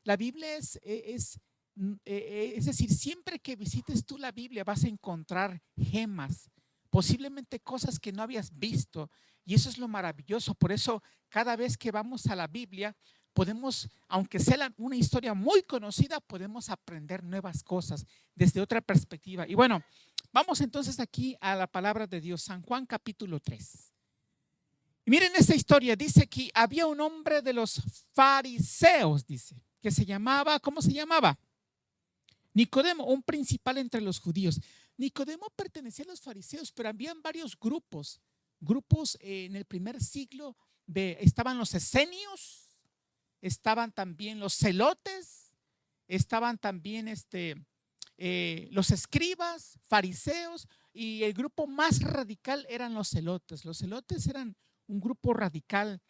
La Biblia es decir, siempre que visites tú la Biblia vas a encontrar gemas, posiblemente cosas que no habías visto. Y eso es lo maravilloso. Por eso, cada vez que vamos a la Biblia, podemos, aunque sea una historia muy conocida, podemos aprender nuevas cosas desde otra perspectiva. Y bueno, vamos entonces aquí a la palabra de Dios, San Juan capítulo 3. Y miren esta historia, dice que había un hombre de los fariseos, dice, que se llamaba, ¿cómo se llamaba? Nicodemo, un principal entre los judíos. Nicodemo pertenecía a los fariseos, pero habían varios grupos. Grupos en el primer siglo estaban los esenios, estaban también los celotes, estaban también los escribas, fariseos, y el grupo más radical eran los celotes. Los celotes eran un grupo radical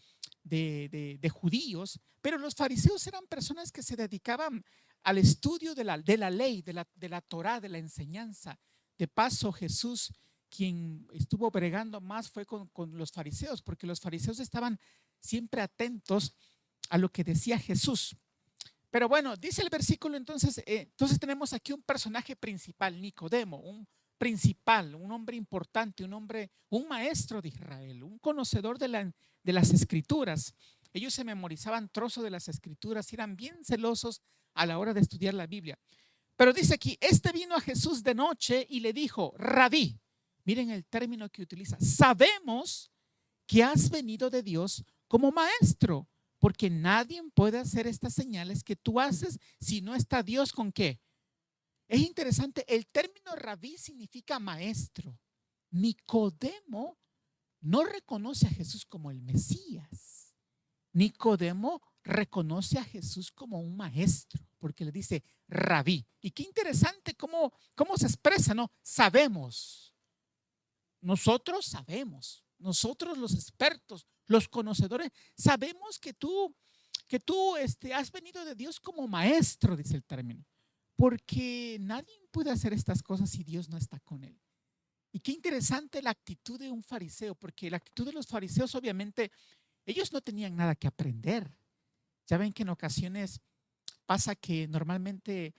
de judíos, pero los fariseos eran personas que se dedicaban al estudio de la ley, de la Torá, de la enseñanza. De paso, Jesús, quien estuvo bregando más fue con los fariseos, porque los fariseos estaban siempre atentos a lo que decía Jesús. Pero bueno, dice el versículo entonces tenemos aquí un personaje principal, Nicodemo, un principal, un hombre importante, un maestro de Israel, un conocedor de las escrituras. Ellos se memorizaban trozos de las escrituras y eran bien celosos a la hora de estudiar la Biblia. Pero dice aquí, vino a Jesús de noche y le dijo, Rabí, miren el término que utiliza, sabemos que has venido de Dios como maestro, porque nadie puede hacer estas señales que tú haces si no está Dios con qué. Es interesante, el término rabí significa maestro. Nicodemo no reconoce a Jesús como el Mesías. Nicodemo reconoce a Jesús como un maestro, porque le dice rabí. Y qué interesante cómo se expresa, ¿no? Sabemos. Nosotros sabemos, nosotros los expertos, los conocedores, sabemos que tú has venido de Dios como maestro, dice el término, porque nadie puede hacer estas cosas si Dios no está con él. Y qué interesante la actitud de un fariseo, porque la actitud de los fariseos, obviamente, ellos no tenían nada que aprender. Ya ven que en ocasiones pasa que normalmente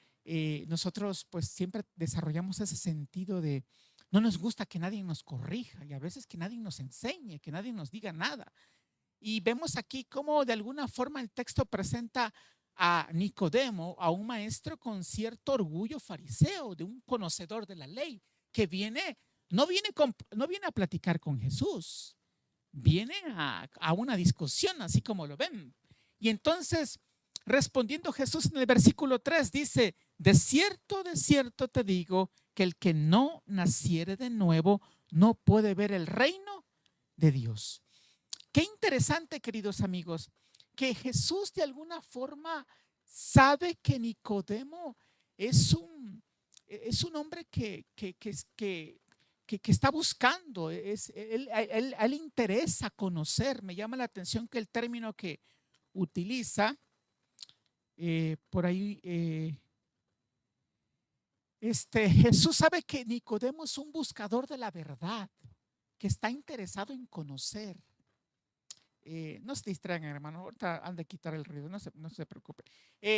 nosotros pues siempre desarrollamos ese sentido de no nos gusta que nadie nos corrija y a veces que nadie nos enseñe, que nadie nos diga nada. Y vemos aquí cómo de alguna forma el texto presenta a Nicodemo, a un maestro con cierto orgullo fariseo, de un conocedor de la ley, que no viene a platicar con Jesús, viene a una discusión, así como lo ven. Y entonces, respondiendo Jesús en el versículo 3, dice, de cierto te digo que el que no naciere de nuevo no puede ver el reino de Dios. Qué interesante, queridos amigos, que Jesús de alguna forma sabe que Nicodemo es un hombre que está buscando, a él le interesa conocer. Me llama la atención que el término que utiliza por ahí, Jesús sabe que Nicodemo es un buscador de la verdad, que está interesado en conocer. No se distraigan, hermano. Ahorita han de quitar el ruido, no se preocupe.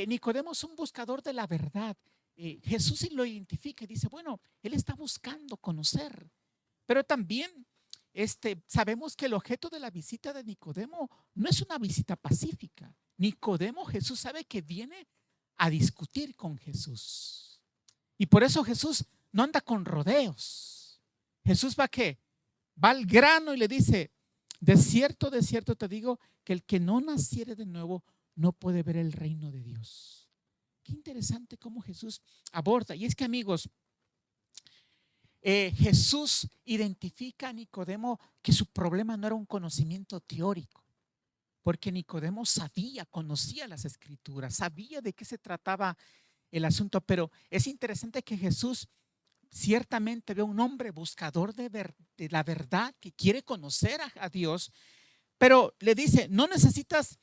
Nicodemo es un buscador de la verdad. Jesús sí lo identifica y dice, bueno, él está buscando conocer. Pero también sabemos que el objeto de la visita de Nicodemo no es una visita pacífica. Nicodemo, Jesús sabe que viene a discutir con Jesús. Y por eso Jesús no anda con rodeos. Jesús va a qué? Va al grano y le dice, de cierto te digo que el que no naciere de nuevo no puede ver el reino de Dios. Qué interesante cómo Jesús aborda. Y es que, amigos, Jesús identifica a Nicodemo que su problema no era un conocimiento teórico, porque Nicodemo conocía las escrituras, sabía de qué se trataba el asunto, pero es interesante que Jesús ciertamente ve a un hombre buscador de la verdad, que quiere conocer a Dios, pero le dice, no necesitas,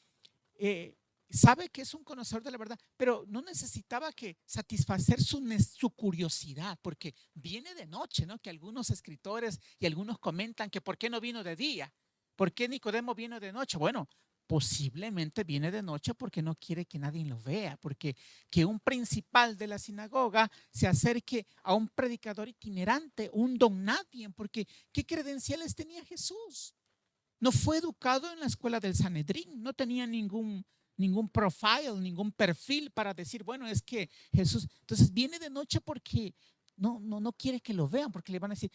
sabe que es un conocedor de la verdad, pero no necesitaba que satisfacer su curiosidad, porque viene de noche, ¿no? Que algunos escritores y algunos comentan que por qué no vino de día, por qué Nicodemo vino de noche. Bueno, posiblemente viene de noche porque no quiere que nadie lo vea, porque que un principal de la sinagoga se acerque a un predicador itinerante, un don nadie, porque ¿qué credenciales tenía Jesús? No fue educado en la escuela del Sanedrín, no tenía ningún profile, ningún perfil para decir, bueno, es que Jesús, entonces viene de noche porque no quiere que lo vean, porque le van a decir,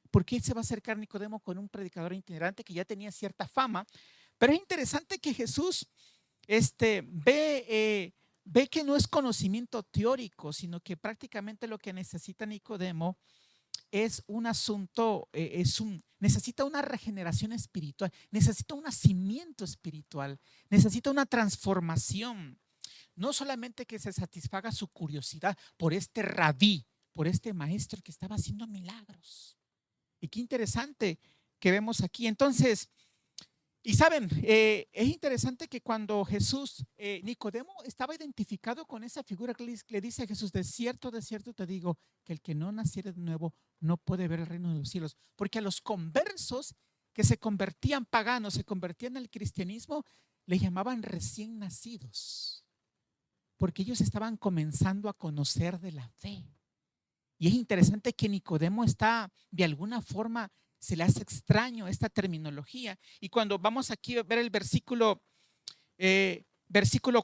¿por qué se va a acercar Nicodemo con un predicador itinerante que ya tenía cierta fama? Pero es interesante que Jesús ve que no es conocimiento teórico, sino que prácticamente lo que necesita Nicodemo es un asunto, necesita una regeneración espiritual, necesita un nacimiento espiritual, necesita una transformación. No solamente que se satisfaga su curiosidad por este rabí, por este maestro que estaba haciendo milagros. Y qué interesante que vemos aquí. Entonces, y saben, es interesante que cuando Jesús, Nicodemo estaba identificado con esa figura que le dice a Jesús, de cierto te digo, que el que no naciere de nuevo no puede ver el reino de los cielos. Porque a los conversos que se convertían paganos, se convertían al cristianismo, le llamaban recién nacidos. Porque ellos estaban comenzando a conocer de la fe. Y es interesante que Nicodemo está de alguna forma, se le hace extraño esta terminología. Y cuando vamos aquí a ver el versículo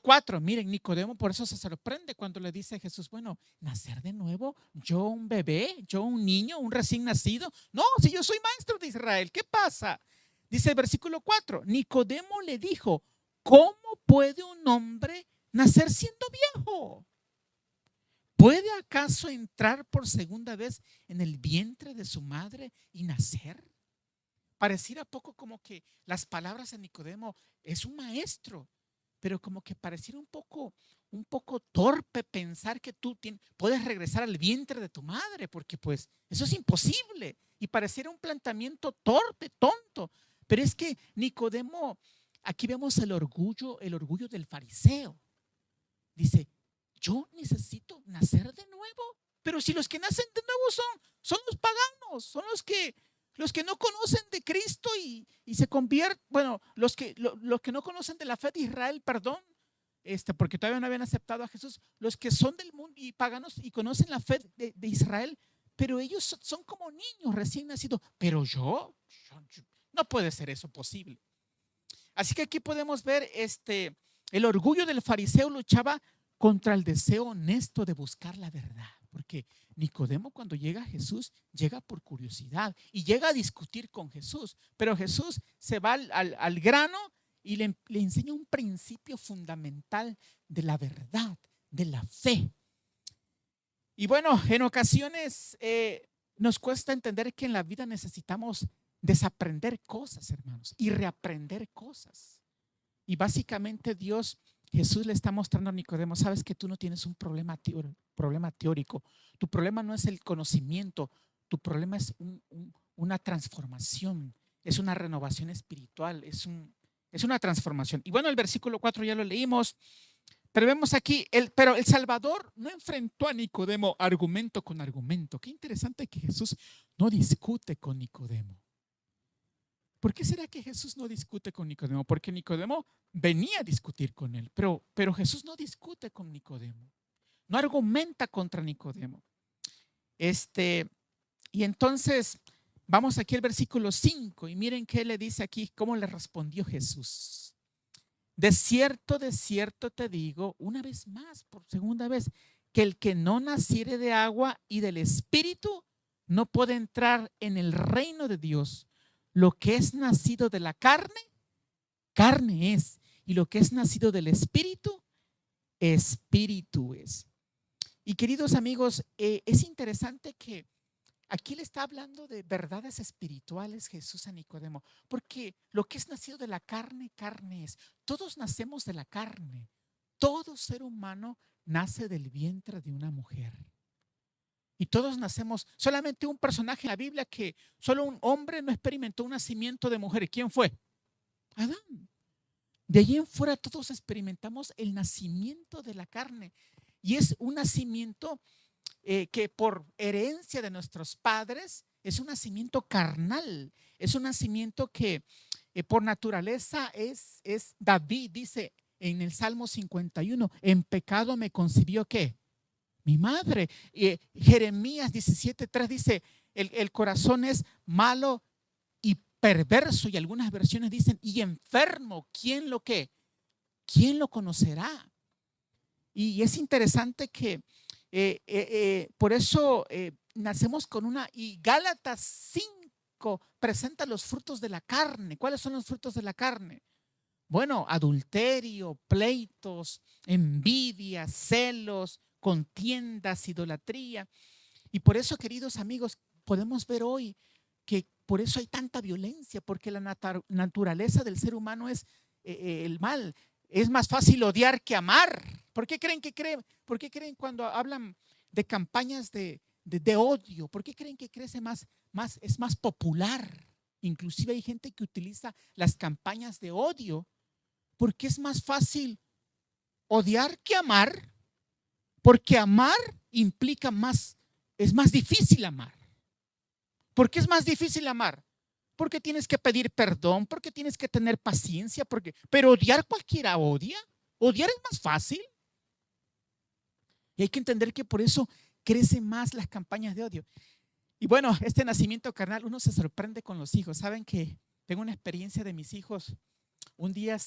4, miren, Nicodemo por eso se sorprende cuando le dice a Jesús, bueno, nacer de nuevo, yo un bebé, yo un niño, un recién nacido. No, si yo soy maestro de Israel, ¿qué pasa? Dice el versículo 4, Nicodemo le dijo, ¿cómo puede un hombre nacer siendo viejo? ¿Puede acaso entrar por segunda vez en el vientre de su madre y nacer? Pareciera poco como que las palabras de Nicodemo es un maestro, pero como que pareciera un poco torpe pensar que tú puedes regresar al vientre de tu madre, porque pues eso es imposible. Y pareciera un planteamiento torpe, tonto. Pero es que Nicodemo, aquí vemos el orgullo del fariseo. Dice, yo necesito nacer de nuevo. Pero si los que nacen de nuevo son los paganos, son los que no conocen de Cristo y se convierten, bueno, los que no conocen de la fe de Israel, perdón, porque todavía no habían aceptado a Jesús, los que son del mundo y paganos y conocen la fe de Israel, pero ellos son como niños recién nacidos. Pero no puede ser eso posible. Así que aquí podemos ver el orgullo del fariseo luchaba contra el deseo honesto de buscar la verdad, porque Nicodemo cuando llega a Jesús llega por curiosidad y llega a discutir con Jesús, pero Jesús se va al grano y le enseña un principio fundamental de la verdad, de la fe. Y bueno, en ocasiones nos cuesta entender que en la vida necesitamos desaprender cosas, hermanos, y reaprender cosas. Y básicamente Jesús le está mostrando a Nicodemo, sabes que tú no tienes un problema teórico. Tu problema no es el conocimiento, tu problema es una transformación, es una renovación espiritual, es una transformación. Y bueno, el versículo 4 ya lo leímos, pero vemos aquí, pero el Salvador no enfrentó a Nicodemo argumento con argumento. Qué interesante que Jesús no discute con Nicodemo. ¿Por qué será que Jesús no discute con Nicodemo? Porque Nicodemo venía a discutir con él, pero Jesús no discute con Nicodemo, no argumenta contra Nicodemo. Y entonces vamos aquí al versículo 5 y miren qué le dice aquí, cómo le respondió Jesús. De cierto te digo, una vez más, por segunda vez, que el que no naciere de agua y del Espíritu no puede entrar en el reino de Dios. Lo que es nacido de la carne, carne es. Y lo que es nacido del Espíritu, Espíritu es. Y queridos amigos, es interesante que aquí le está hablando de verdades espirituales Jesús a Nicodemo, porque lo que es nacido de la carne, carne es. Todos nacemos de la carne. Todo ser humano nace del vientre de una mujer. Y todos nacemos, solamente un personaje en la Biblia que solo un hombre no experimentó un nacimiento de mujer. ¿Quién fue? Adán. De allí en fuera todos experimentamos el nacimiento de la carne. Y es un nacimiento que por herencia de nuestros padres es un nacimiento carnal. Es un nacimiento que por naturaleza es David, dice en el Salmo 51, en pecado me concibió ¿qué? Mi madre. Jeremías 17:3 dice, el corazón es malo y perverso, y algunas versiones dicen, y enfermo, ¿quién lo qué? ¿Quién lo conocerá? Y es interesante que por eso nacemos con una, y Gálatas 5 presenta los frutos de la carne. ¿Cuáles son los frutos de la carne? Bueno, adulterio, pleitos, envidia, celos, contiendas, idolatría. Y por eso, queridos amigos, podemos ver hoy que por eso hay tanta violencia, porque la naturaleza del ser humano es el mal. Es más fácil odiar que amar. ¿Por qué creen cuando hablan de campañas de odio? ¿Por qué creen que crece es más popular? Inclusive hay gente que utiliza las campañas de odio porque es más fácil odiar que amar, porque amar implica más, es más difícil amar. ¿Por qué es más difícil amar? Porque tienes que pedir perdón, porque tienes que tener paciencia, pero odiar cualquiera odia. Odiar es más fácil. Y hay que entender que por eso crecen más las campañas de odio. Y bueno, este nacimiento carnal, uno se sorprende con los hijos. Saben que tengo una experiencia de mis hijos. Un día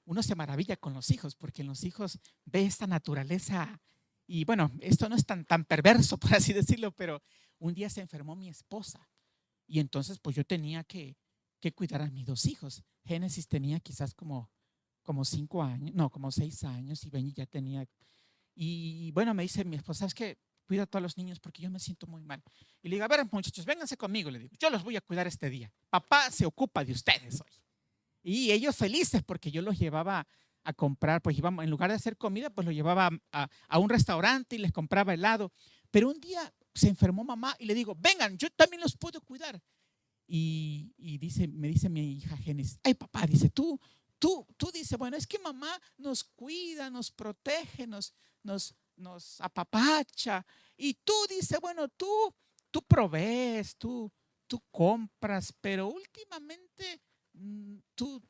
uno se maravilla con los hijos, porque en los hijos ve esta naturaleza. Y bueno, esto no es tan perverso, por así decirlo, pero un día se enfermó mi esposa. Y entonces pues yo tenía que cuidar a mis dos hijos. Génesis tenía quizás como 5 años, no, como 6 años, y Benny ya tenía. Y bueno, me dice mi esposa, es que cuida a todos los niños porque yo me siento muy mal. Y le digo, a ver, muchachos, vénganse conmigo, le digo, yo los voy a cuidar este día. Papá se ocupa de ustedes hoy. Y ellos felices porque yo los llevaba a comprar, pues íbamos, en lugar de hacer comida, pues los llevaba a un restaurante y les compraba helado. Pero un día se enfermó mamá y le digo, vengan, yo también los puedo cuidar. Y me dice mi hija Génesis, ay papá, dice, tú dice, bueno, es que mamá nos cuida, nos protege, nos apapacha. Y tú dice, bueno, tú provees, tú compras, pero últimamente tú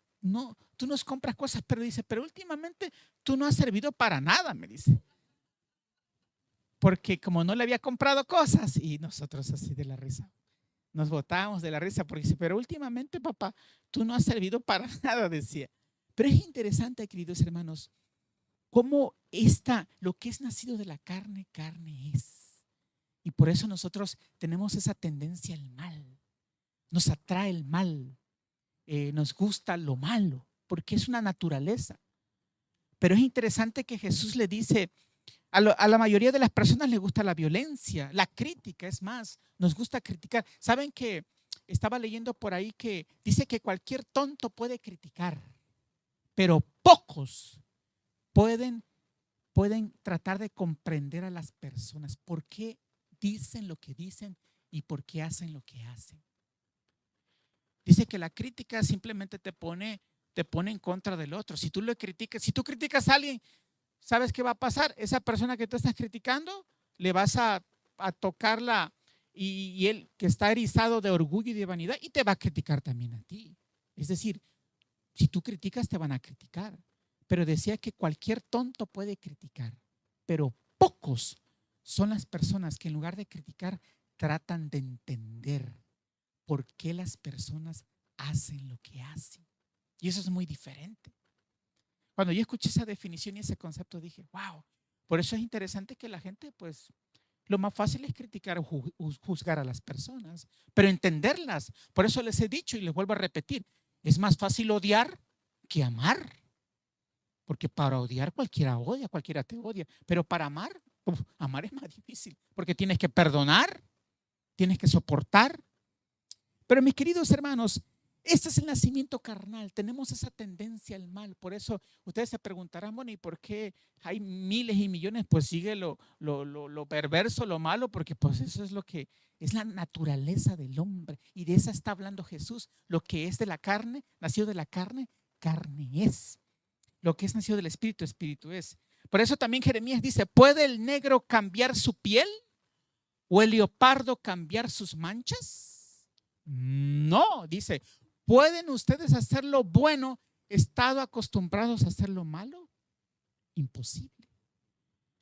nos compras cosas, pero dice, pero últimamente tú no has servido para nada, me dice. Porque como no le había comprado cosas, y nosotros así de la risa, nos botábamos de la risa, porque dice, pero últimamente papá, tú no has servido para nada, decía. Pero es interesante, queridos hermanos, cómo lo que es nacido de la carne, carne es. Y por eso nosotros tenemos esa tendencia al mal. Nos atrae el mal. Nos gusta lo malo, porque es una naturaleza. Pero es interesante que Jesús le dice, a la mayoría de las personas les gusta la violencia, la crítica, es más, nos gusta criticar. ¿Saben que estaba leyendo por ahí que dice que cualquier tonto puede criticar, pero pocos pueden tratar de comprender a las personas por qué dicen lo que dicen y por qué hacen lo que hacen? Dice que la crítica simplemente te pone en contra del otro. Si tú si tú criticas a alguien, ¿sabes qué va a pasar? Esa persona que tú estás criticando, le vas a tocarla y él que está erizado de orgullo y de vanidad y te va a criticar también a ti. Es decir, si tú criticas, te van a criticar. Pero decía que cualquier tonto puede criticar, pero pocos son las personas que en lugar de criticar tratan de entender por qué las personas hacen lo que hacen. Y eso es muy diferente. Cuando yo escuché esa definición y ese concepto dije, wow, por eso es interesante que la gente, pues, lo más fácil es criticar o juzgar a las personas, pero entenderlas. Por eso les he dicho y les vuelvo a repetir, es más fácil odiar que amar. Porque para odiar cualquiera te odia, pero para amar, amar es más difícil, porque tienes que perdonar, tienes que soportar. Pero mis queridos hermanos, este es el nacimiento carnal, tenemos esa tendencia al mal. Por eso ustedes se preguntarán, bueno, ¿y por qué hay miles y millones? Pues sigue lo perverso, lo malo, porque pues eso es lo que es la naturaleza del hombre. Y de esa está hablando Jesús. Lo que es de la carne, nacido de la carne, carne es. Lo que es nacido del espíritu, espíritu es. Por eso también Jeremías dice, ¿puede el negro cambiar su piel o el leopardo cambiar sus manchas? No, dice, ¿Pueden ustedes hacer lo bueno estado acostumbrados a hacer lo malo? Imposible.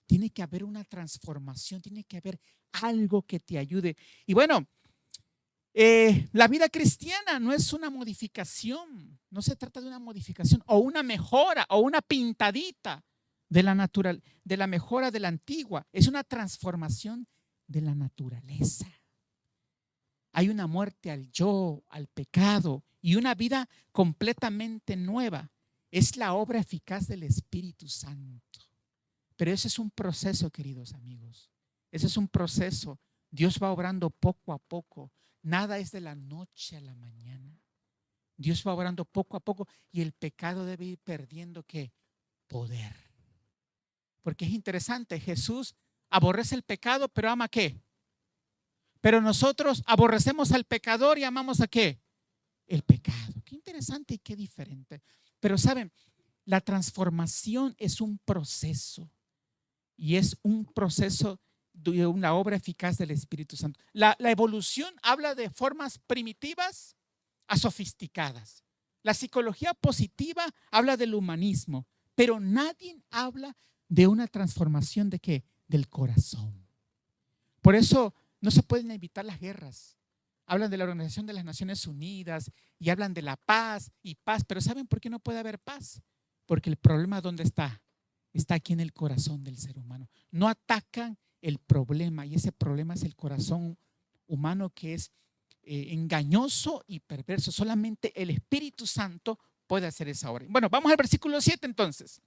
Tiene que haber una transformación, tiene que haber algo que te ayude. Y bueno, la vida cristiana no es una modificación, no se trata de una modificación o una mejora o una pintadita de la natural, de la mejora de la antigua. Es una transformación de la naturaleza. Hay una muerte al yo, al pecado y una vida completamente nueva. Es la obra eficaz del Espíritu Santo. Pero ese es un proceso, queridos amigos. Ese es un proceso. Dios va obrando poco a poco. Nada es de la noche a la mañana. Dios va obrando poco a poco y el pecado debe ir perdiendo ¿qué? Poder. Porque es interesante, Jesús aborrece el pecado, pero ama ¿qué? Pero nosotros aborrecemos al pecador y amamos ¿a qué? El pecado. Qué interesante y qué diferente. Pero saben, la transformación es un proceso y es un proceso de una obra eficaz del Espíritu Santo. La evolución habla de formas primitivas a sofisticadas. La psicología positiva habla del humanismo, pero nadie habla de una transformación de ¿qué? Del corazón. Por eso no se pueden evitar las guerras. Hablan de la Organización de las Naciones Unidas y hablan de la paz y paz, pero ¿saben por qué no puede haber paz? Porque el problema ¿dónde está? Está aquí en el corazón del ser humano. No atacan el problema y ese problema es el corazón humano que es engañoso y perverso. Solamente el Espíritu Santo puede hacer esa obra. Bueno, vamos al versículo 7 entonces.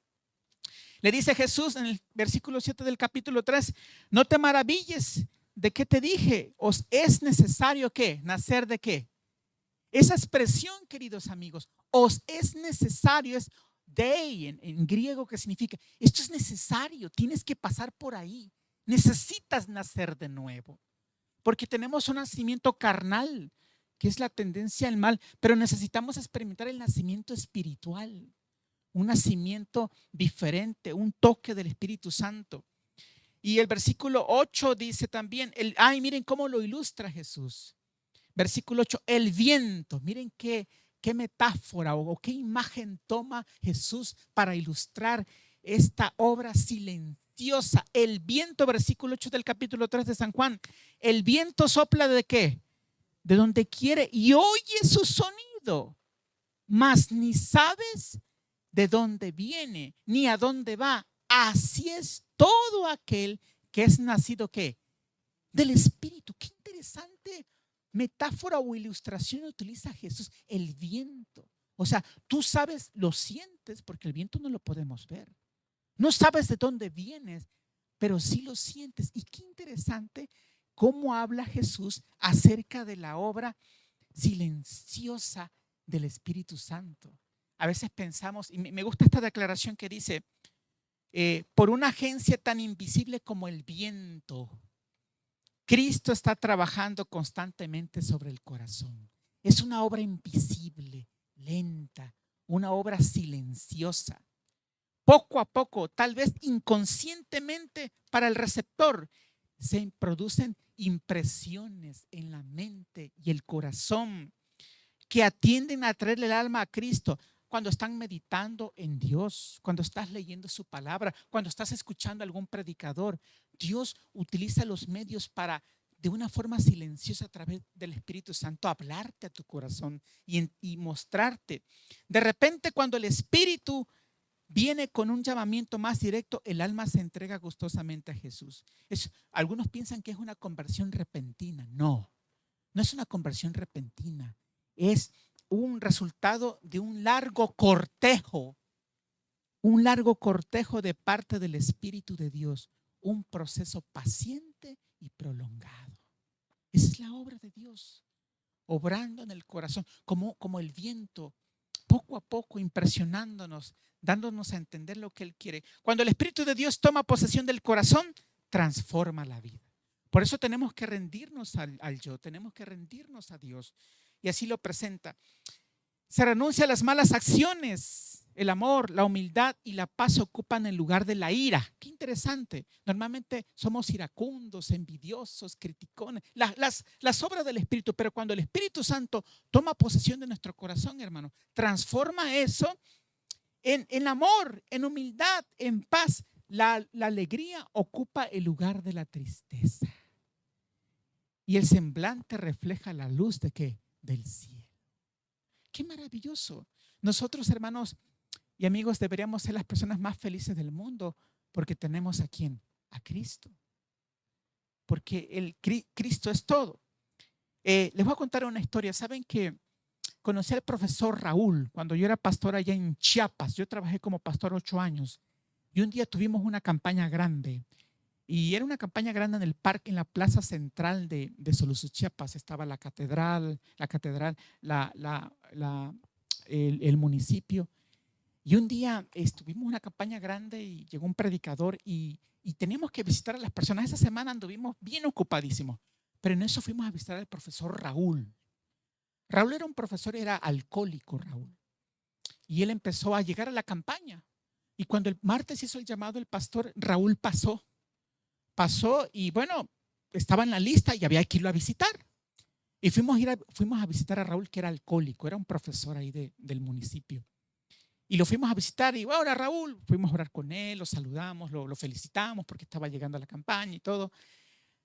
Le dice Jesús en el versículo 7 del capítulo 3, no te maravilles de qué te dije, os es necesario ¿qué? Nacer de qué. Esa expresión, queridos amigos, os es necesario, es dei en griego, que significa, esto es necesario, tienes que pasar por ahí, necesitas nacer de nuevo, porque tenemos un nacimiento carnal, que es la tendencia al mal, pero necesitamos experimentar el nacimiento espiritual, un nacimiento diferente, un toque del Espíritu Santo. Y el versículo 8 dice también, miren cómo lo ilustra Jesús. Versículo 8, el viento, miren qué metáfora o qué imagen toma Jesús para ilustrar esta obra silenciosa. El viento, versículo 8 del capítulo 3 de San Juan, el viento sopla ¿de qué? De donde quiere y oye su sonido, mas ni sabes de dónde viene ni a dónde va. Así es todo aquel que es nacido ¿qué? Del Espíritu. Qué interesante metáfora o ilustración utiliza Jesús. El viento. O sea, tú sabes, lo sientes porque el viento no lo podemos ver. No sabes de dónde vienes, pero sí lo sientes. Y qué interesante cómo habla Jesús acerca de la obra silenciosa del Espíritu Santo. A veces pensamos, y me gusta esta declaración que dice, por una agencia tan invisible como el viento, Cristo está trabajando constantemente sobre el corazón. Es una obra invisible, lenta, una obra silenciosa. Poco a poco, tal vez inconscientemente para el receptor, se producen impresiones en la mente y el corazón que atienden a traerle el alma a Cristo. Cuando están meditando en Dios, cuando estás leyendo su palabra, cuando estás escuchando a algún predicador, Dios utiliza los medios para, de una forma silenciosa a través del Espíritu Santo, hablarte a tu corazón y mostrarte. De repente, cuando el Espíritu viene con un llamamiento más directo, el alma se entrega gustosamente a Jesús. Algunos piensan que es una conversión repentina. No, no es una conversión repentina. Es un resultado de un largo cortejo de parte del Espíritu de Dios, un proceso paciente y prolongado. Esa es la obra de Dios, obrando en el corazón, como el viento, poco a poco impresionándonos, dándonos a entender lo que Él quiere. Cuando el Espíritu de Dios toma posesión del corazón, transforma la vida. Por eso tenemos que rendirnos al yo, tenemos que rendirnos a Dios. Y así lo presenta. Se renuncia a las malas acciones. el amor, la humildad y la paz ocupan el lugar de la ira. Qué interesante. Normalmente somos iracundos, envidiosos, criticones, las obras del Espíritu, pero cuando el Espíritu Santo toma posesión de nuestro corazón, hermano, transforma eso en amor, en humildad, en paz. La alegría ocupa el lugar de la tristeza. Y el semblante refleja la luz de ¿qué? Del cielo. Qué maravilloso. Nosotros, hermanos y amigos, deberíamos ser las personas más felices del mundo porque tenemos ¿a quién? A Cristo. Porque Cristo es todo. Les voy a contar una historia. Saben que conocí al profesor Raúl cuando yo era pastor allá en Chiapas. Yo trabajé como pastor 8 años y un día tuvimos una campaña grande. Y era una campaña grande en el parque, en la plaza central de Soluzú, Chiapas. Estaba la catedral, el municipio. Y un día tuvimos una campaña grande y llegó un predicador y teníamos que visitar a las personas. Esa semana anduvimos bien ocupadísimos, pero en eso fuimos a visitar al profesor Raúl. Raúl era un profesor, era alcohólico Raúl. Y él empezó a llegar a la campaña. Y cuando el martes hizo el llamado el pastor, Raúl pasó y bueno, estaba en la lista y había que irlo a visitar. Y fuimos a visitar a Raúl, que era alcohólico, era un profesor ahí del municipio. Y lo fuimos a visitar y ahora Raúl, fuimos a orar con él, lo saludamos, lo felicitamos porque estaba llegando a la campaña y todo.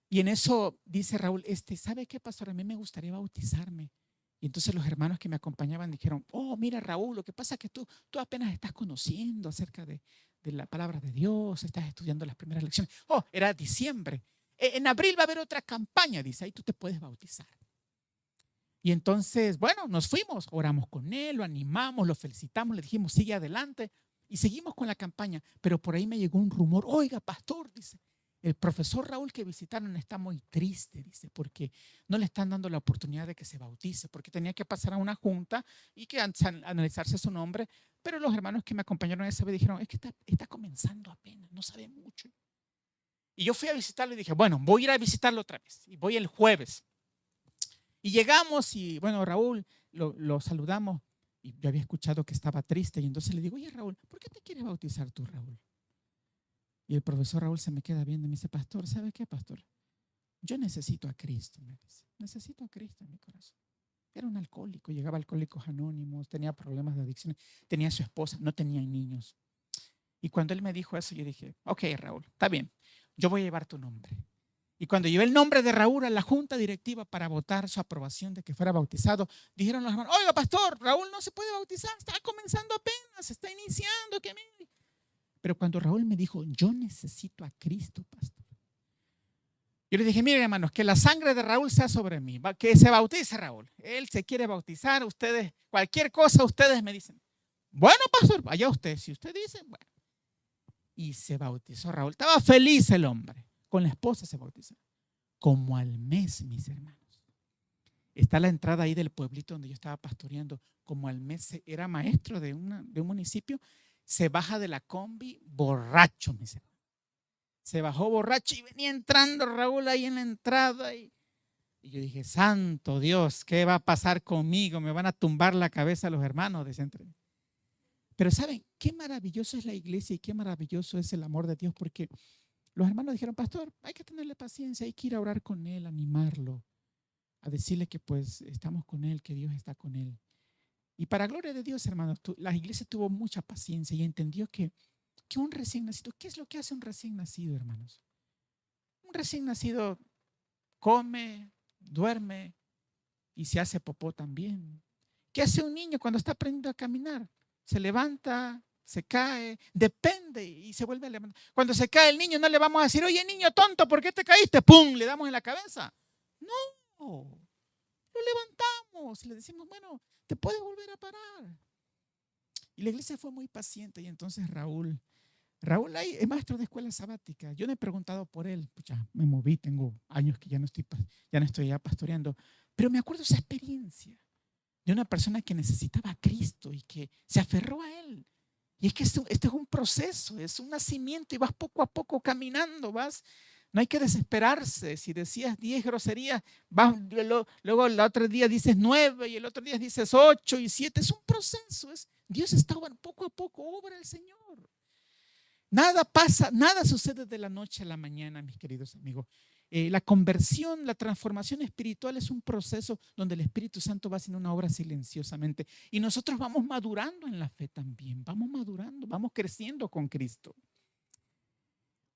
Y en eso dice Raúl, ¿sabe qué, pastor? A mí me gustaría bautizarme. Y entonces los hermanos que me acompañaban dijeron, oh, mira Raúl, lo que pasa es que tú apenas estás conociendo acerca de la palabra de Dios, estás estudiando las primeras lecciones. Oh, era diciembre. En abril va a haber otra campaña, dice, ahí tú te puedes bautizar. Y entonces, bueno, nos fuimos, oramos con él, lo animamos, lo felicitamos, le dijimos, sigue adelante y seguimos con la campaña. Pero por ahí me llegó un rumor, oiga, pastor, dice, el profesor Raúl que visitaron está muy triste, dice, porque no le están dando la oportunidad de que se bautice, porque tenía que pasar a una junta y que analizarse su nombre. Pero los hermanos que me acompañaron esa vez dijeron, es que está comenzando apenas, no sabe mucho. Y yo fui a visitarlo y dije, bueno, voy a ir a visitarlo otra vez. Y voy el jueves. Y llegamos y bueno, Raúl lo saludamos y yo había escuchado que estaba triste y entonces le digo, oye Raúl, ¿por qué te quieres bautizar tú, Raúl? Y el profesor Raúl se me queda viendo y me dice, pastor, ¿sabe qué, pastor? Yo necesito a Cristo, me dice. Necesito a Cristo en mi corazón. Era un alcohólico, llegaba a Alcohólicos Anónimos, tenía problemas de adicciones, tenía a su esposa, no tenía niños. Y cuando él me dijo eso, yo dije, ok, Raúl, está bien, yo voy a llevar tu nombre. Y cuando llevé el nombre de Raúl a la junta directiva para votar su aprobación de que fuera bautizado, dijeron los hermanos, oiga, pastor, Raúl no se puede bautizar, está comenzando apenas, está iniciando. Pero cuando Raúl me dijo, yo necesito a Cristo, pastor. Yo le dije, miren hermanos, que la sangre de Raúl sea sobre mí, que se bautice Raúl. Él se quiere bautizar, ustedes, cualquier cosa ustedes me dicen. Bueno, pastor, vaya usted, si usted dice, bueno. Y se bautizó Raúl, estaba feliz el hombre. Con la esposa se bautizó. Como al mes, mis hermanos. Está la entrada ahí del pueblito donde yo estaba pastoreando. Como al mes era maestro de un municipio. Se baja de la combi borracho, mis hermanos. Se bajó borracho y venía entrando Raúl ahí en la entrada. Y yo dije, santo Dios, ¿qué va a pasar conmigo? Me van a tumbar la cabeza los hermanos. Pero ¿saben qué maravilloso es la iglesia y qué maravilloso es el amor de Dios? Porque los hermanos dijeron, pastor, hay que tenerle paciencia, hay que ir a orar con él, animarlo, a decirle que pues estamos con él, que Dios está con él. Y para gloria de Dios, hermanos, la iglesia tuvo mucha paciencia y entendió que un recién nacido, ¿qué es lo que hace un recién nacido, hermanos? Un recién nacido come, duerme y se hace popó también. ¿Qué hace un niño cuando está aprendiendo a caminar? Se levanta, se cae, depende y se vuelve a levantar. Cuando se cae el niño no le vamos a decir, oye niño tonto, ¿por qué te caíste? ¡Pum! Le damos en la cabeza. No, lo levantamos y le decimos, bueno, te puedes volver a parar. Y la iglesia fue muy paciente y entonces Raúl ahí es maestro de escuela sabática. Yo no he preguntado por él, ya me moví, tengo años que ya no estoy ya pastoreando, pero me acuerdo esa experiencia de una persona que necesitaba a Cristo y que se aferró a él. Y es que este es un proceso, es un nacimiento y vas poco a poco caminando, vas No hay que desesperarse. Si decías 10 groserías, luego el otro día dices 9 y el otro día dices 8 y 7. Es un proceso. Dios está poco a poco, obra el Señor. Nada pasa, nada sucede de la noche a la mañana, mis queridos amigos. La conversión, la transformación espiritual es un proceso donde el Espíritu Santo va haciendo una obra silenciosamente. Y nosotros vamos madurando en la fe también. Vamos madurando, vamos creciendo con Cristo.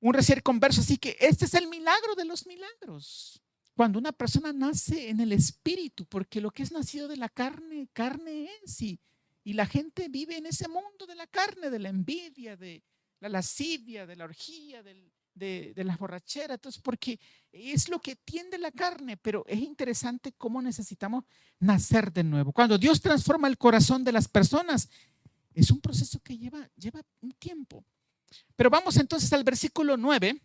Un recién converso, así que este es el milagro de los milagros. Cuando una persona nace en el Espíritu, porque lo que es nacido de la carne, carne es. Y la gente vive en ese mundo de la carne, de la envidia, de la lascivia, de la orgía, de las borracheras. Entonces, porque es lo que tiende la carne, pero es interesante cómo necesitamos nacer de nuevo. Cuando Dios transforma el corazón de las personas, es un proceso que lleva un tiempo. Pero vamos entonces al versículo 9.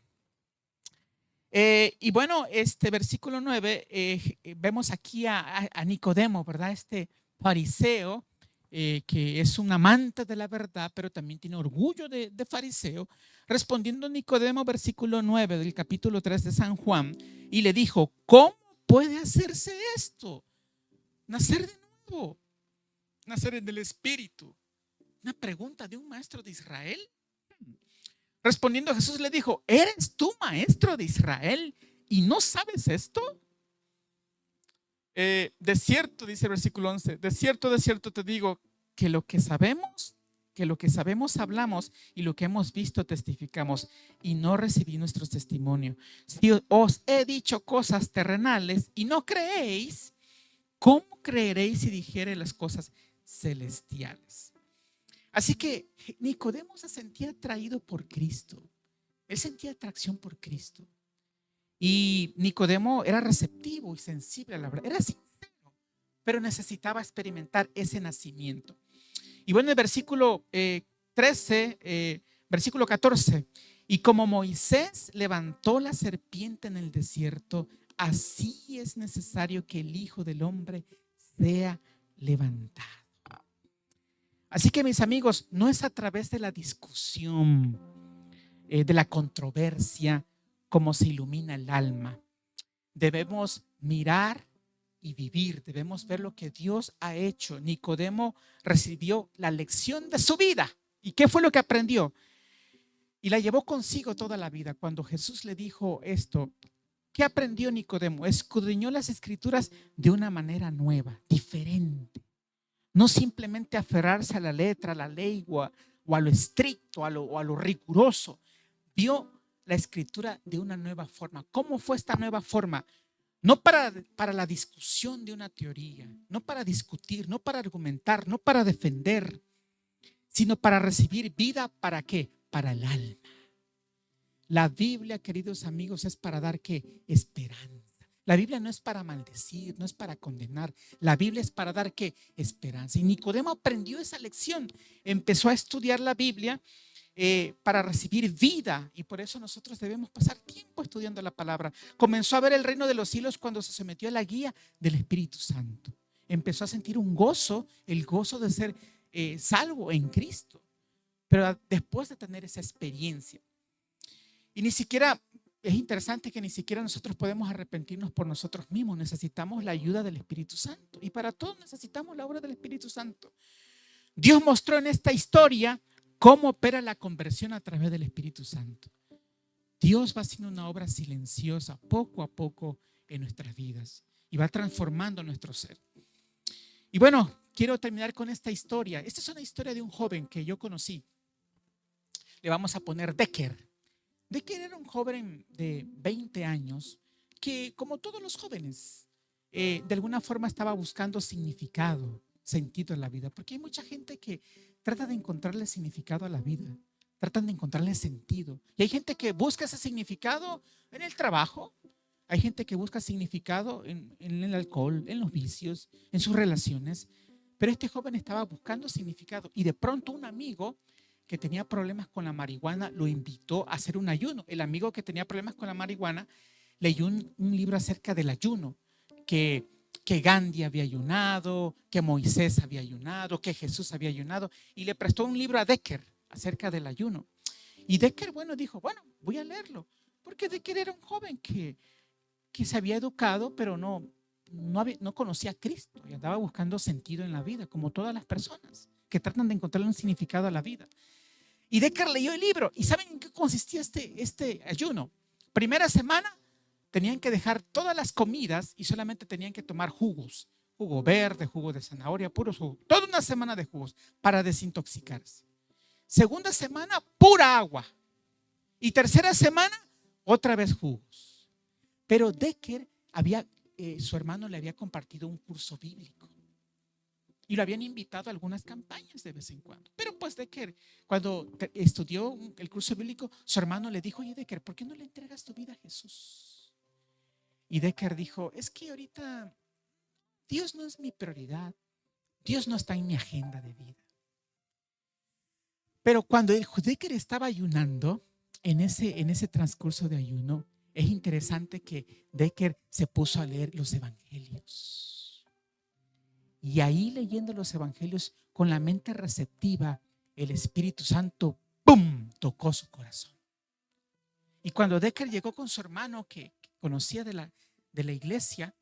Y bueno, este versículo 9, vemos aquí a Nicodemo, ¿verdad? Este fariseo, que es un amante de la verdad, pero también tiene orgullo de fariseo. Respondiendo Nicodemo, versículo 9 del capítulo 3 de San Juan, y le dijo: ¿cómo puede hacerse esto? Nacer de nuevo, nacer en el Espíritu. Una pregunta de un maestro de Israel. Respondiendo Jesús le dijo: ¿eres tú maestro de Israel y no sabes esto? De cierto, dice el versículo 11, de cierto te digo que lo que sabemos hablamos, y lo que hemos visto testificamos, y no recibí nuestro testimonio. Si os he dicho cosas terrenales y no creéis, ¿cómo creeréis si dijere las cosas celestiales? Así que Nicodemo se sentía atraído por Cristo. Él sentía atracción por Cristo. Y Nicodemo era receptivo y sensible a la verdad. Era sincero, pero necesitaba experimentar ese nacimiento. Y bueno, el versículo 13, versículo 14. Y como Moisés levantó la serpiente en el desierto, así es necesario que el Hijo del Hombre sea levantado. Así que, mis amigos, no es a través de la discusión, de la controversia, como se ilumina el alma. Debemos mirar y vivir, debemos ver lo que Dios ha hecho. Nicodemo recibió la lección de su vida. ¿Y qué fue lo que aprendió? Y la llevó consigo toda la vida. Cuando Jesús le dijo esto, ¿qué aprendió Nicodemo? Escudriñó las Escrituras de una manera nueva, diferente. No simplemente aferrarse a la letra, a la ley o a lo estricto, o a lo riguroso. Vio la Escritura de una nueva forma. ¿Cómo fue esta nueva forma? No para la discusión de una teoría, no para discutir, no para argumentar, no para defender, sino para recibir vida. ¿Para qué? Para el alma. La Biblia, queridos amigos, es para dar ¿qué? Esperanza. La Biblia no es para maldecir, no es para condenar. La Biblia es para dar ¿qué? Esperanza. Y Nicodemo aprendió esa lección. Empezó a estudiar la Biblia para recibir vida, y por eso nosotros debemos pasar tiempo estudiando la palabra. Comenzó a ver el reino de los cielos cuando se sometió a la guía del Espíritu Santo. Empezó a sentir un gozo, el gozo de ser salvo en Cristo, pero después de tener esa experiencia. Y ni siquiera, es interesante que ni siquiera nosotros podemos arrepentirnos por nosotros mismos. Necesitamos la ayuda del Espíritu Santo, y para todo necesitamos la obra del Espíritu Santo. Dios mostró en esta historia cómo opera la conversión a través del Espíritu Santo. Dios va haciendo una obra silenciosa poco a poco en nuestras vidas y va transformando nuestro ser. Y bueno, quiero terminar con esta historia. Esta es una historia de un joven que yo conocí. Le vamos a poner Decker. Decker era un joven de 20 años que, como todos los jóvenes, de alguna forma estaba buscando significado, sentido en la vida, porque hay mucha gente que trata de encontrarle significado a la vida, tratan de encontrarle sentido, y hay gente que busca ese significado en el trabajo, hay gente que busca significado en el alcohol, en los vicios, en sus relaciones, pero este joven estaba buscando significado, y de pronto un amigo que tenía problemas con la marihuana lo invitó a hacer un ayuno. El amigo que tenía problemas con la marihuana leyó un libro acerca del ayuno, que Gandhi había ayunado, que Moisés había ayunado, que Jesús había ayunado, y le prestó un libro a Decker acerca del ayuno. Y Decker, bueno, dijo, bueno, voy a leerlo, Porque Decker era un joven que se había educado, pero no conocía a Cristo y andaba buscando sentido en la vida, como todas las personas que tratan de encontrar un significado a la vida. Y Decker leyó el libro. ¿Y saben en qué consistía este ayuno? Primera semana tenían que dejar todas las comidas y solamente tenían que tomar jugos. Jugo verde, jugo de zanahoria, puros jugos. Toda una semana de jugos para desintoxicarse. Segunda semana, pura agua. Y tercera semana, otra vez jugos. Pero Decker su hermano le había compartido un curso bíblico. Y lo habían invitado a algunas campañas de vez en cuando. Pero pues Decker, cuando estudió el curso bíblico, su hermano le dijo, oye Decker, ¿por qué no le entregas tu vida a Jesús? Y Decker dijo, es que ahorita Dios no es mi prioridad. Dios no está en mi agenda de vida. Pero cuando Decker estaba ayunando, en ese transcurso de ayuno, es interesante que Decker se puso a leer los evangelios. Y ahí leyendo los evangelios con la mente receptiva, el Espíritu Santo, ¡pum!, tocó su corazón. Y cuando Decker llegó con su hermano que conocía de la iglesia,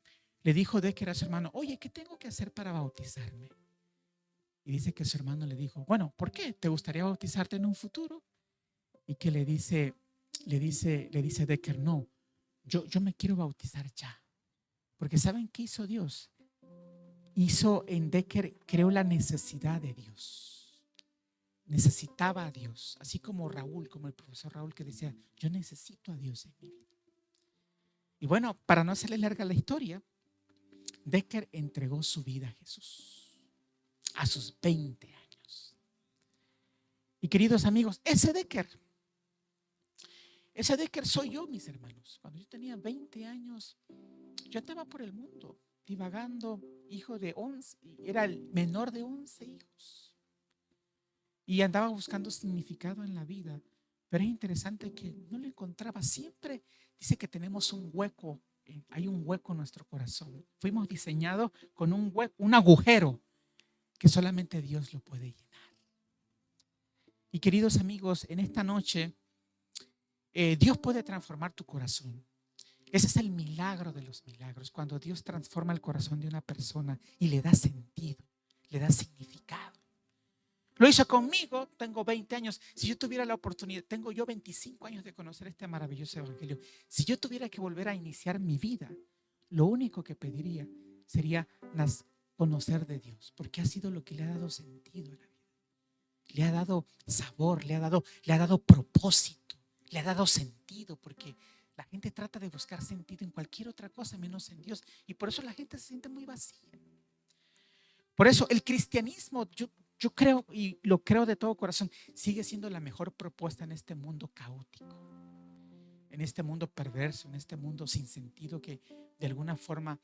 le dijo Decker a su hermano, oye, ¿qué tengo que hacer para bautizarme? Y dice que su hermano le dijo, bueno, ¿por qué? ¿Te gustaría bautizarte en un futuro? Y que le dice Decker, no, yo me quiero bautizar ya. Porque ¿saben qué hizo Dios? Hizo en Decker, creó la necesidad de Dios. Necesitaba a Dios, así como Raúl, como el profesor Raúl que decía, yo necesito a Dios en mi vida. Y bueno, para no hacerle larga la historia, Decker entregó su vida a Jesús a sus 20 años. Y queridos amigos, ese Decker soy yo, mis hermanos. Cuando yo tenía 20 años, yo andaba por el mundo divagando, hijo de 11, era el menor de 11 hijos. Y andaba buscando significado en la vida. Pero es interesante que no lo encontraba. Siempre dice que tenemos un hueco, hay un hueco en nuestro corazón. Fuimos diseñados con un hueco, un agujero que solamente Dios lo puede llenar. Y queridos amigos, en esta noche, Dios puede transformar tu corazón. Ese es el milagro de los milagros, cuando Dios transforma el corazón de una persona y le da sentido, le da significado. Lo hizo conmigo, tengo 20 años. Si yo tuviera la oportunidad, tengo yo 25 años de conocer este maravilloso evangelio. Si yo tuviera que volver a iniciar mi vida, lo único que pediría sería conocer de Dios, porque ha sido lo que le ha dado sentido a la vida. Le ha dado sabor, le ha dado propósito, le ha dado sentido, porque la gente trata de buscar sentido en cualquier otra cosa menos en Dios. Y por eso la gente se siente muy vacía. Por eso el cristianismo, yo creo, y lo creo de todo corazón, sigue siendo la mejor propuesta en este mundo caótico, en este mundo perverso, en este mundo sin sentido que de alguna forma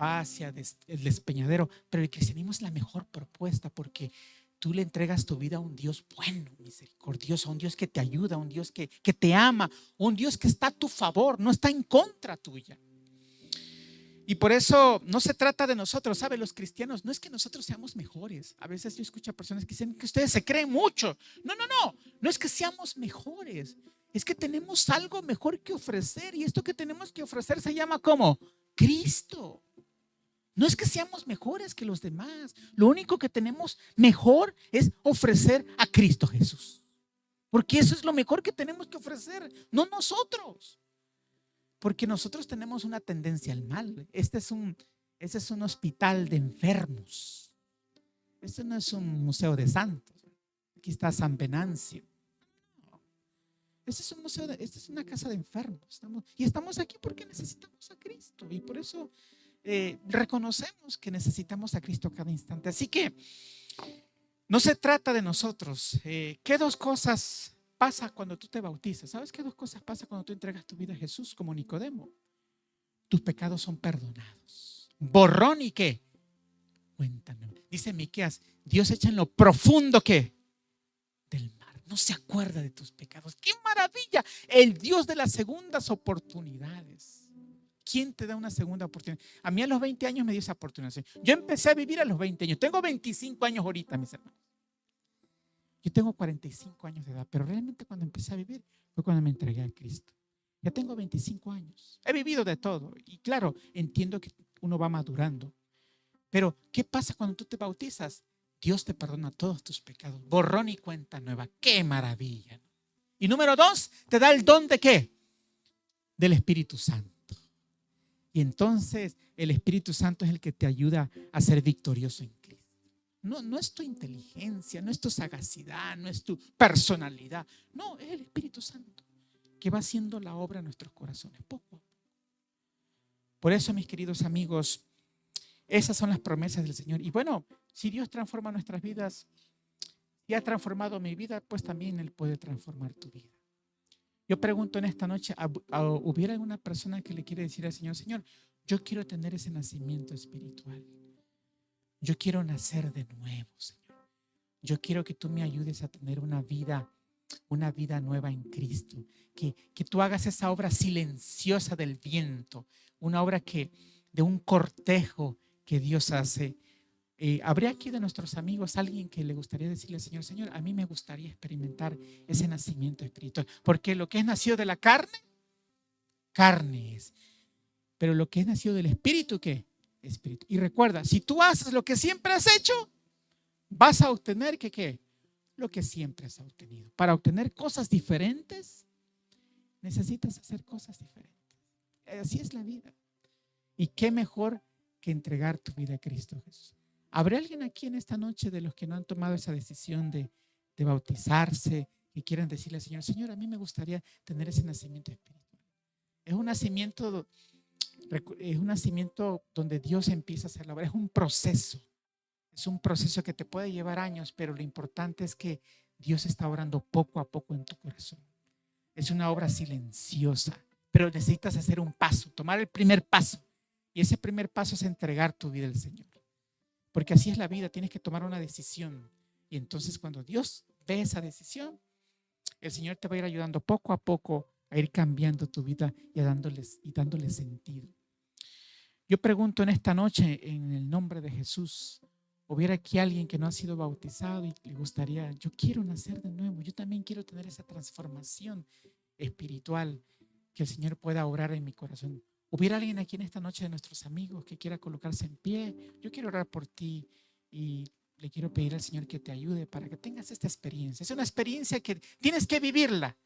va hacia el despeñadero. Pero el cristianismo es la mejor propuesta porque tú le entregas tu vida a un Dios bueno, misericordioso, a un Dios que te ayuda, a un Dios que te ama, a un Dios que está a tu favor, no está en contra tuya. Y por eso no se trata de nosotros, ¿sabe? Los cristianos, no es que nosotros seamos mejores. A veces yo escucho a personas que dicen que ustedes se creen mucho. No es que seamos mejores. Es que tenemos algo mejor que ofrecer. Y esto que tenemos que ofrecer se llama ¿cómo? Cristo. No es que seamos mejores que los demás. Lo único que tenemos mejor es ofrecer a Cristo Jesús. Porque eso es lo mejor que tenemos que ofrecer, no nosotros. Porque nosotros tenemos una tendencia al mal. Este es un hospital de enfermos. Este no es un museo de santos. Aquí está San Venancio. Este es un museo, esta es una casa de enfermos. Estamos aquí porque necesitamos a Cristo. Y por eso reconocemos que necesitamos a Cristo cada instante. Así que no se trata de nosotros. ¿Qué dos cosas pasa cuando tú te bautizas? ¿Sabes qué dos cosas pasa cuando tú entregas tu vida a Jesús como Nicodemo? Tus pecados son perdonados. ¿Borrón y qué? Cuéntame. Dice Miqueas, Dios echa en lo profundo ¿qué? Del mar. No se acuerda de tus pecados. ¡Qué maravilla! El Dios de las segundas oportunidades. ¿Quién te da una segunda oportunidad? A mí a los 20 años me dio esa oportunidad. Yo empecé a vivir a los 20 años. Tengo 25 años ahorita, mis hermanos. Yo tengo 45 años de edad, pero realmente cuando empecé a vivir fue cuando me entregué a Cristo. Ya tengo 25 años. He vivido de todo. Y claro, entiendo que uno va madurando. Pero, ¿qué pasa cuando tú te bautizas? Dios te perdona todos tus pecados. Borrón y cuenta nueva. ¡Qué maravilla! Y número 2, te da el don de ¿qué? Del Espíritu Santo. Y entonces el Espíritu Santo es el que te ayuda a ser victorioso en Cristo. No es tu inteligencia, no es tu sagacidad, no es tu personalidad. No, es el Espíritu Santo que va haciendo la obra en nuestros corazones, poco a poco. Por eso, mis queridos amigos, esas son las promesas del Señor. Y bueno, si Dios transforma nuestras vidas y ha transformado mi vida, pues también Él puede transformar tu vida. Yo pregunto en esta noche, ¿hubiera alguna persona que le quiere decir al Señor, Señor, yo quiero tener ese nacimiento espiritual? Yo quiero nacer de nuevo, Señor. Yo quiero que tú me ayudes a tener una vida nueva en Cristo. Que tú hagas esa obra silenciosa del viento, una obra de un cortejo que Dios hace. ¿Habría aquí de nuestros amigos alguien que le gustaría decirle al Señor, Señor, a mí me gustaría experimentar ese nacimiento espiritual? Porque lo que es nacido de la carne, carne es. Pero lo que es nacido del Espíritu, ¿qué? Espíritu. Y recuerda, si tú haces lo que siempre has hecho, vas a obtener ¿qué? Lo que siempre has obtenido. Para obtener cosas diferentes, necesitas hacer cosas diferentes. Así es la vida. Y qué mejor que entregar tu vida a Cristo Jesús. ¿Habrá alguien aquí en esta noche de los que no han tomado esa decisión de bautizarse, que quieran decirle al Señor, Señor, a mí me gustaría tener ese nacimiento espiritual? Es un nacimiento donde Dios empieza a hacer la obra. Es un proceso. Es un proceso que te puede llevar años, pero lo importante es que Dios está obrando poco a poco en tu corazón. Es una obra silenciosa, pero necesitas hacer un paso, tomar el primer paso. Y ese primer paso es entregar tu vida al Señor. Porque así es la vida, tienes que tomar una decisión. Y entonces cuando Dios ve esa decisión, el Señor te va a ir ayudando poco a poco a ir cambiando tu vida y dándole sentido. Yo pregunto en esta noche, en el nombre de Jesús, hubiera aquí alguien que no ha sido bautizado y le gustaría, yo quiero nacer de nuevo, yo también quiero tener esa transformación espiritual que el Señor pueda obrar en mi corazón. ¿Hubiera alguien aquí en esta noche de nuestros amigos que quiera colocarse en pie? Yo quiero orar por ti y le quiero pedir al Señor que te ayude para que tengas esta experiencia. Es una experiencia que tienes que vivirla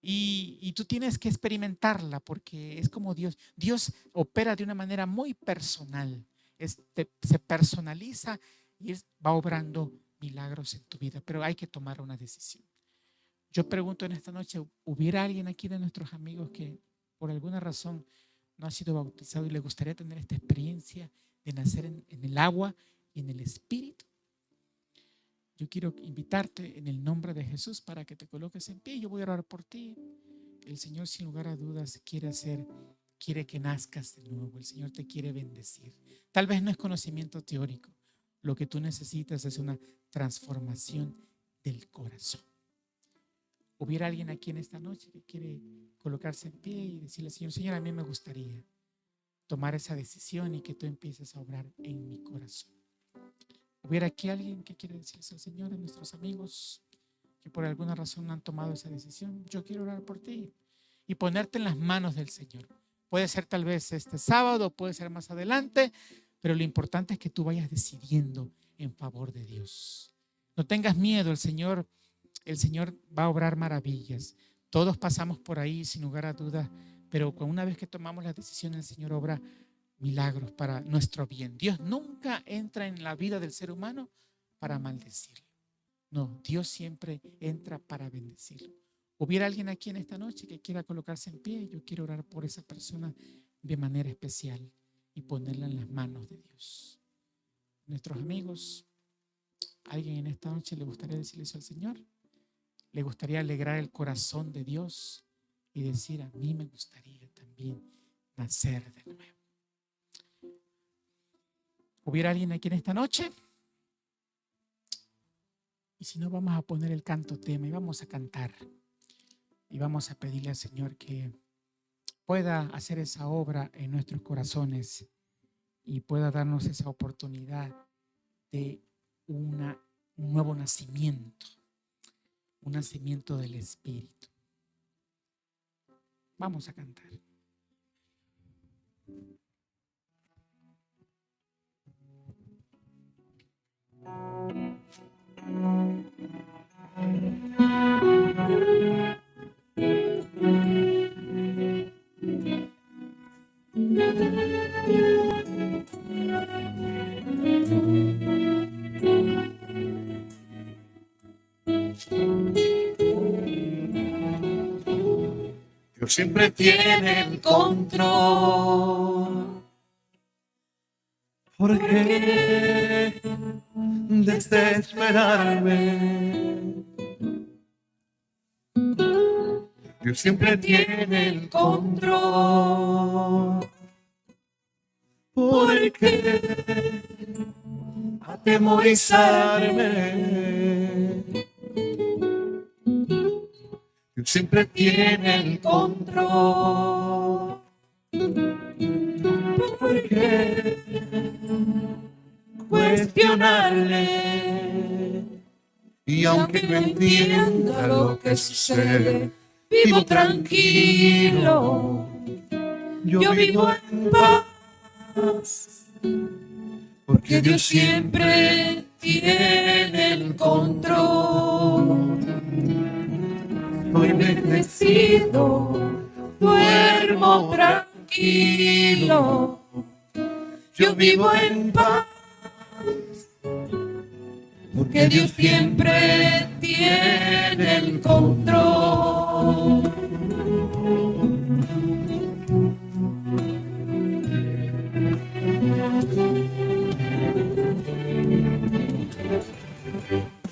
y tú tienes que experimentarla porque es como Dios opera de una manera muy personal. Se personaliza y va obrando milagros en tu vida, pero hay que tomar una decisión. Yo pregunto en esta noche, ¿hubiera alguien aquí de nuestros amigos que por alguna razón no ha sido bautizado y le gustaría tener esta experiencia de nacer en el agua y en el Espíritu? Yo quiero invitarte en el nombre de Jesús para que te coloques en pie. Yo voy a orar por ti. El Señor, sin lugar a dudas, quiere que nazcas de nuevo. El Señor te quiere bendecir. Tal vez no es conocimiento teórico. Lo que tú necesitas es una transformación del corazón. ¿Hubiera alguien aquí en esta noche que quiere colocarse en pie y decirle al Señor, Señor, a mí me gustaría tomar esa decisión y que tú empieces a obrar en mi corazón? ¿Hubiera aquí alguien que quiere decirse al Señor, a nuestros amigos que por alguna razón no han tomado esa decisión? Yo quiero orar por ti y ponerte en las manos del Señor. Puede ser tal vez este sábado, puede ser más adelante, pero lo importante es que tú vayas decidiendo en favor de Dios. No tengas miedo, el Señor va a obrar maravillas. Todos pasamos por ahí sin lugar a dudas, pero una vez que tomamos la decisión, el Señor obra milagros para nuestro bien. Dios nunca entra en la vida del ser humano para maldecirlo. No, Dios siempre entra para bendecirlo. ¿Hubiera alguien aquí en esta noche que quiera colocarse en pie? Yo quiero orar por esa persona de manera especial y ponerla en las manos de Dios. Nuestros amigos, ¿alguien en esta noche le gustaría decirle eso al Señor? ¿Le gustaría alegrar el corazón de Dios y decir, a mí me gustaría también nacer de nuevo? ¿Hubiera alguien aquí en esta noche? Y si no, vamos a poner el canto tema y vamos a cantar. Y vamos a pedirle al Señor que pueda hacer esa obra en nuestros corazones y pueda darnos esa oportunidad de un nuevo nacimiento, un nacimiento del Espíritu. Vamos a cantar. Dios siempre tiene el control. ¿Por qué desesperarme? Dios siempre tiene el control. ¿Por qué atemorizarme? Dios siempre tiene el control. ¿Por qué cuestionarle? Y aunque no entienda lo que sucede, vivo tranquilo. Yo vivo en paz. Porque Dios siempre tiene el control. Soy bendecido, duermo tranquilo. Yo vivo en paz. Porque Dios siempre tiene el control.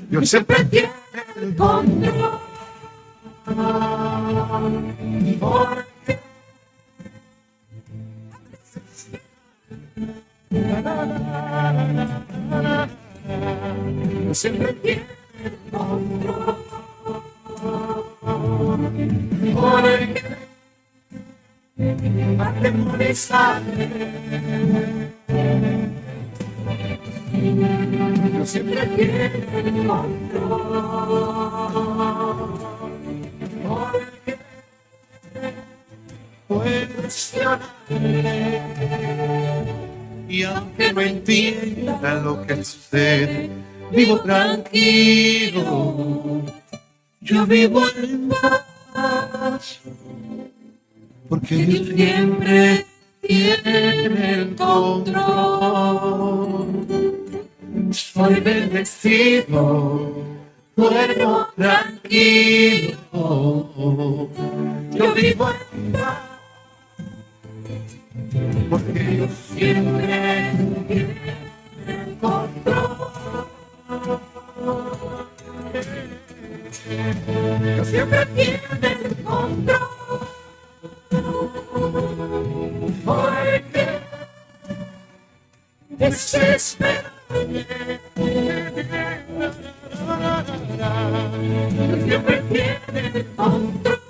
Dios siempre tiene el control. Porque Dios siempre tiene el control. Porque atemorizarme. Dios siempre tiene el control. Porque cuestionarle. Y aunque no entienda lo que sucede, vivo tranquilo. Yo vivo en paz. Porque Dios siempre tiene el control. Soy bendecido, duermo tranquilo. Yo vivo en paz. Porque Dios siempre tiene el control. Dios siempre tiene el control. Porque desesperarme. Dios siempre tiene el control.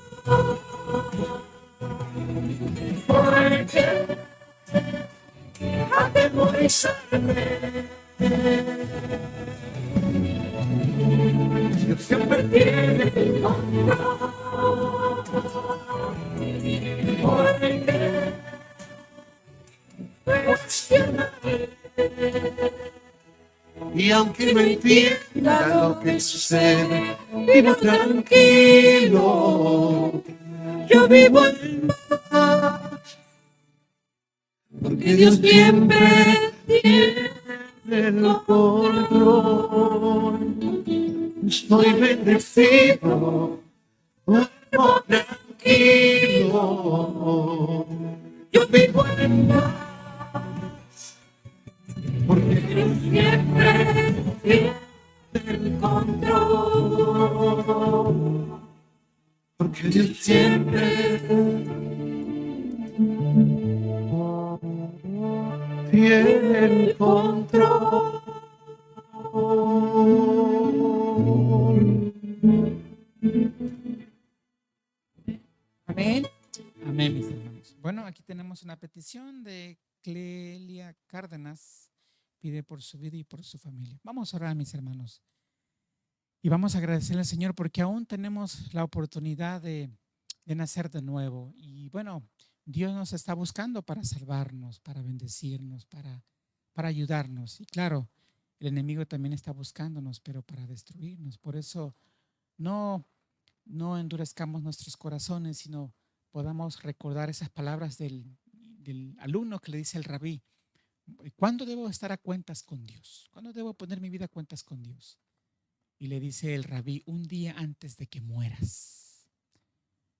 Porque atemorizarme. Dios siempre tiene el control. Porque cuestionarme. Y aunque no entienda lo que sucede, vivo tranquilo. Yo vivo en paz. Porque Dios siempre tiene el control. Estoy bendecido, duermo tranquilo. Yo vivo en paz. Porque Dios siempre tiene el control. Porque Dios siempre tiene el control. Amén. Amén, mis hermanos. Bueno, aquí tenemos una petición de Clelia Cárdenas. Pide por su vida y por su familia. Vamos a orar, mis hermanos. Y vamos a agradecerle al Señor porque aún tenemos la oportunidad de de nacer de nuevo. Y bueno, Dios nos está buscando para salvarnos, para bendecirnos, para ayudarnos. Y claro, el enemigo también está buscándonos, pero para destruirnos. Por eso no, no endurezcamos nuestros corazones, sino podamos recordar esas palabras del alumno que le dice el rabí: ¿cuándo debo estar a cuentas con Dios? ¿Cuándo debo poner mi vida a cuentas con Dios? Y le dice el rabí: un día antes de que mueras.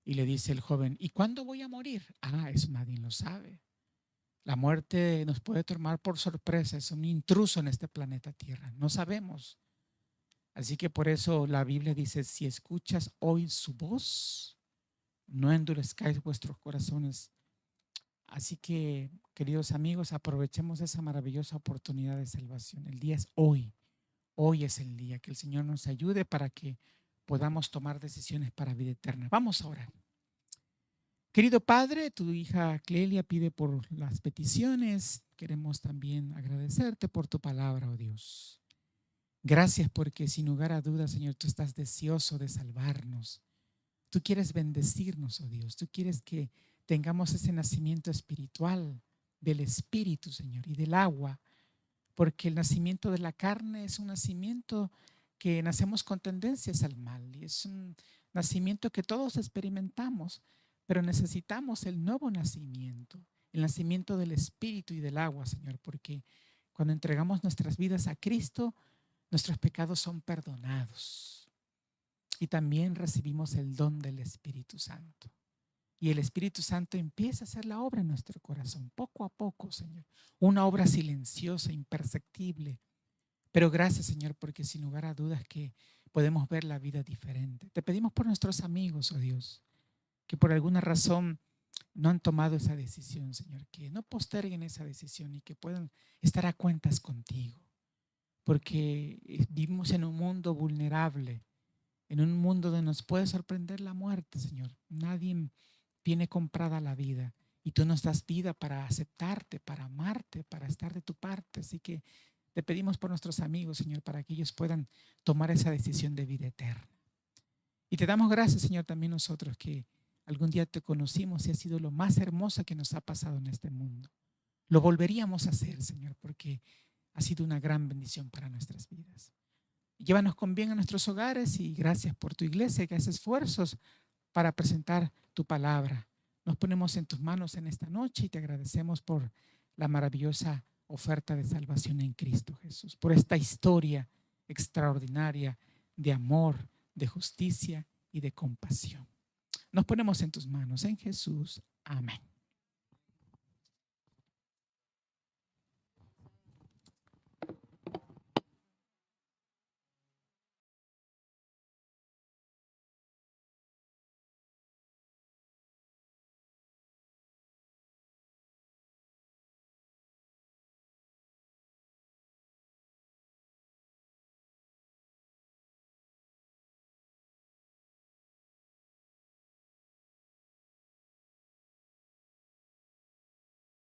Y le dice el joven: ¿y cuándo voy a morir? Ah, eso nadie lo sabe. La muerte nos puede tomar por sorpresa, es un intruso en este planeta Tierra, no sabemos. Así que por eso la Biblia dice: si escuchas hoy su voz, no endurezcáis vuestros corazones. Así que, queridos amigos, aprovechemos esa maravillosa oportunidad de salvación. El día es hoy. Hoy es el día. Que el Señor nos ayude para que podamos tomar decisiones para vida eterna. Vamos a orar. Querido Padre, tu hija Clelia pide por las peticiones. Queremos también agradecerte por tu palabra, oh Dios. Gracias porque sin lugar a dudas, Señor, tú estás deseoso de salvarnos. Tú quieres bendecirnos, oh Dios. Tú quieres que tengamos ese nacimiento espiritual del Espíritu, Señor, y del agua, porque el nacimiento de la carne es un nacimiento que nacemos con tendencias al mal y es un nacimiento que todos experimentamos, pero necesitamos el nuevo nacimiento, el nacimiento del Espíritu y del agua, Señor, porque cuando entregamos nuestras vidas a Cristo, nuestros pecados son perdonados y también recibimos el don del Espíritu Santo. Y el Espíritu Santo empieza a hacer la obra en nuestro corazón, poco a poco, Señor. Una obra silenciosa, imperceptible. Pero gracias, Señor, porque sin lugar a dudas que podemos ver la vida diferente. Te pedimos por nuestros amigos, oh Dios, que por alguna razón no han tomado esa decisión, Señor, que no posterguen esa decisión y que puedan estar a cuentas contigo. Porque vivimos en un mundo vulnerable, en un mundo donde nos puede sorprender la muerte, Señor. Nadie tiene comprada la vida y tú nos das vida para aceptarte, para amarte, para estar de tu parte. Así que te pedimos por nuestros amigos, Señor, para que ellos puedan tomar esa decisión de vida eterna. Y te damos gracias, Señor, también nosotros que algún día te conocimos y ha sido lo más hermoso que nos ha pasado en este mundo. Lo volveríamos a hacer, Señor, porque ha sido una gran bendición para nuestras vidas. Llévanos con bien a nuestros hogares y gracias por tu iglesia que hace esfuerzos para presentar tu palabra. Nos ponemos en tus manos en esta noche y te agradecemos por la maravillosa oferta de salvación en Cristo Jesús, por esta historia extraordinaria de amor, de justicia y de compasión. Nos ponemos en tus manos en Jesús. Amén.